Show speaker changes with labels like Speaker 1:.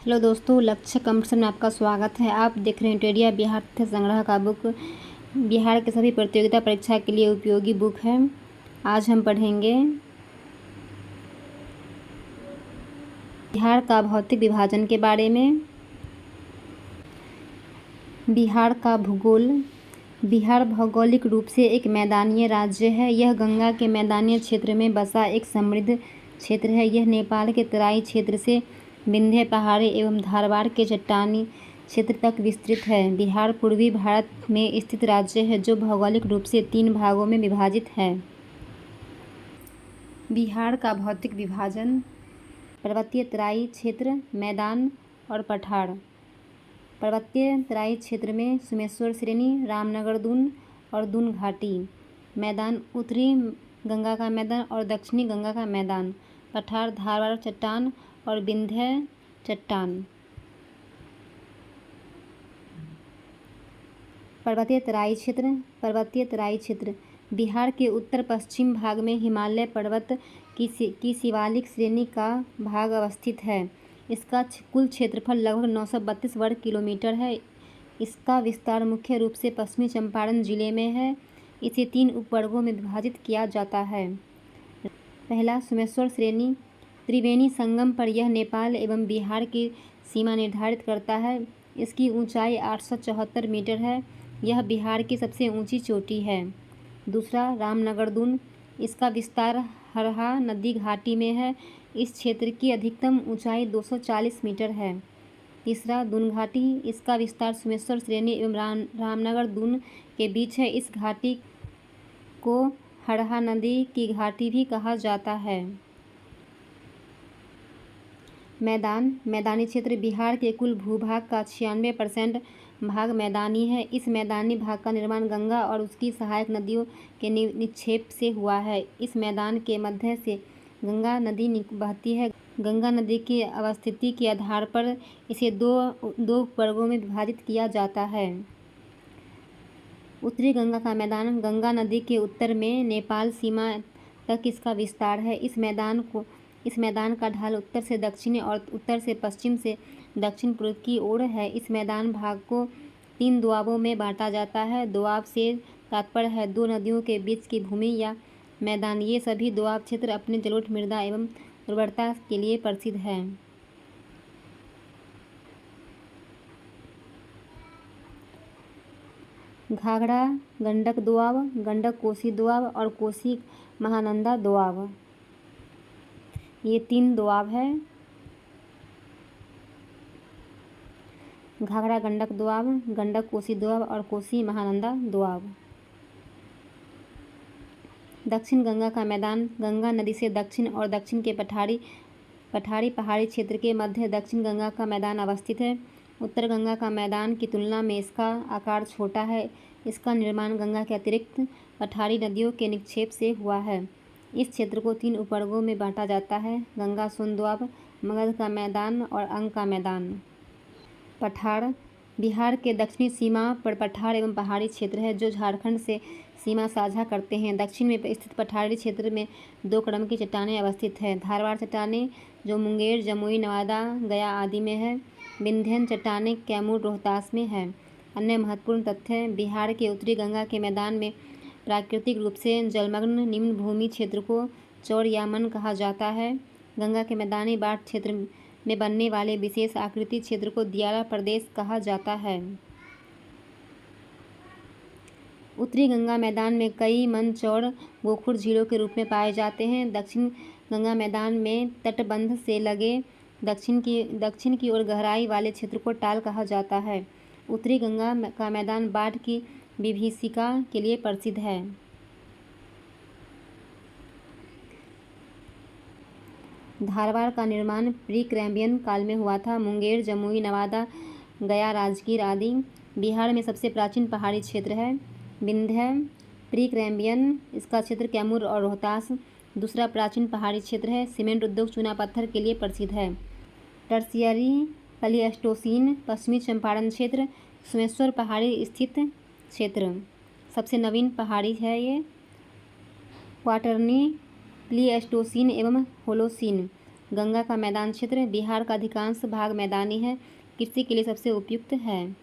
Speaker 1: Hello दोस्तों, लक्ष्य competition में आपका स्वागत है। आप देख रहे हैं टेडिया बिहार तथ्य संग्रह का बुक बिहार के सभी प्रतियोगिता परीक्षा के लिए उपयोगी बुक है। आज हम पढ़ेंगे बिहार का भौतिक विभाजन के बारे में। बिहार का भूगोल। बिहार भौगोलिक रूप से एक मैदानीय राज्य है। यह गंगा के मैदानी क्षेत्र में बसा एक समृद्ध क्षेत्र है। यह नेपाल के तराई क्षेत्र से विंध्य पहाड़ी एवं धारवाड़ के चट्टानी क्षेत्र तक विस्तृत है। बिहार पूर्वी भारत में स्थित राज्य है जो भौगोलिक रूप से 3 भागों में विभाजित है। बिहार का भौतिक विभाजन: पर्वतीय तराई क्षेत्र, मैदान और पठार। पर्वतीय तराई क्षेत्र में सोमेश्वर श्रेणी, रामनगर दून और दून घाटी। मैदान: उत्तरी गंगा का मैदान और दक्षिणी गंगा का मैदान। पठार: धारवाड़ चट्टान और विंध्य चट्टान। पर्वतीय तराई क्षेत्र। पर्वतीय तराई क्षेत्र बिहार के उत्तर पश्चिम भाग में हिमालय पर्वत की शिवालिक श्रेणी का भाग अवस्थित है। इसका कुल क्षेत्रफल लगभग 932 वर्ग किलोमीटर है। इसका विस्तार मुख्य रूप से पश्चिमी चंपारण जिले में है। इसे 3 उपवर्गों में विभाजित किया जाता है। पहला, सोमेश्वर श्रेणी। त्रिवेणी संगम पर यह नेपाल एवं बिहार की सीमा निर्धारित करता है। इसकी ऊंचाई 874 मीटर है। यह बिहार की सबसे ऊंची चोटी है। दूसरा, रामनगर दून। इसका विस्तार हरहा नदी घाटी में है। इस क्षेत्र की अधिकतम ऊंचाई 240 मीटर है। तीसरा, दून घाटी। इसका विस्तार सोमेश्वर श्रेणी एवं रामनगर दून के बीच है। इस घाटी को हरहा नदी की घाटी भी कहा जाता है। मैदान। मैदानी क्षेत्र बिहार के कुल भूभाग का 96% भाग मैदानी है। इस मैदानी भाग का निर्माण गंगा और उसकी सहायक नदियों के निक्षेप से हुआ है। इस मैदान के मध्य से गंगा नदी बहती है। गंगा नदी की अवस्थिति के आधार पर इसे दो वर्गों में विभाजित किया जाता है। उत्तरी गंगा का मैदान। गंगा नदी के उत्तर में नेपाल सीमा तक इसका विस्तार है। इस मैदान का ढाल उत्तर से दक्षिण और उत्तर से पश्चिम से दक्षिण पूर्व की ओर है। इस मैदान भाग को 3 दोआबों में बांटा जाता है। दोआब से तात्पर्य है 2 नदियों के बीच की भूमि या मैदान। ये सभी दोआब क्षेत्र अपने जलोढ़ मृदा एवं उर्वरता के लिए प्रसिद्ध है। घाघरा गंडक दोआब, गंडक कोसी दोआब और कोसी महानंदा दोआब। ये 3 दोआब है। घाघरा गंडक दोआब, गंडक कोसी दोआब और कोसी महानंदा दोआब। दक्षिण गंगा का मैदान। गंगा नदी से दक्षिण और दक्षिण के पठारी पहाड़ी क्षेत्र के मध्य दक्षिण गंगा का मैदान अवस्थित है। उत्तर गंगा का मैदान की तुलना में इसका आकार छोटा है। इसका निर्माण गंगा के अतिरिक्त पठारी नदियों के निक्षेप से हुआ है। इस क्षेत्र को 3 उपवर्गों में बांटा जाता है: गंगा सोन दोआब, मगध का मैदान और अंग का मैदान। पठार। बिहार के दक्षिणी सीमा पर पठार एवं पहाड़ी क्षेत्र है जो झारखंड से सीमा साझा करते हैं। दक्षिण में स्थित पठारी क्षेत्र में 2 क्रम की चट्टानें अवस्थित है: धारवाड़ चट्टानें जो मुंगेर, जमुई, नवादा, गया आदि में है। विंध्यन चट्टानें कैमूर, रोहतास में है। अन्य महत्वपूर्ण तथ्य: बिहार के उत्तरी गंगा के मैदान में प्राकृतिक रूप से जलमग्न निम्न भूमि क्षेत्र को चौड़ या मन कहा जाता है। गंगा के मैदानी बाट क्षेत्र में बनने वाले विशेष आकृति क्षेत्र को दियारा प्रदेश कहा जाता है। उत्तरी गंगा मैदान में कई मन चौड़ गोखुर झीलों के रूप में पाए जाते हैं। दक्षिण गंगा मैदान में तटबंध से लगे दक्षिण की ओर गहराई वाले क्षेत्र को टाल कहा जाता है। उत्तरी गंगा का मैदान बाढ़ की विभीषिका के लिए प्रसिद्ध है। धारवाड़ का निर्माण प्री कैम्ब्रियन काल में हुआ था। मुंगेर, जमुई, नवादा, गया, राजगीर आदि बिहार में सबसे प्राचीन पहाड़ी क्षेत्र है। विंध्य प्री कैम्ब्रियन, इसका क्षेत्र कैमूर और रोहतास दूसरा प्राचीन पहाड़ी क्षेत्र है। सीमेंट उद्योग चूना पत्थर के लिए प्रसिद्ध है। टर्शियरी प्लीस्टोसीन पश्चिमी चंपारण क्षेत्र, सोमेश्वर पहाड़ी स्थित क्षेत्र सबसे नवीन पहाड़ी है। ये क्वाटरनी प्लीस्टोसीन एवं होलोसीन गंगा का मैदान क्षेत्र बिहार का अधिकांश भाग मैदानी है, कृषि के लिए सबसे उपयुक्त है।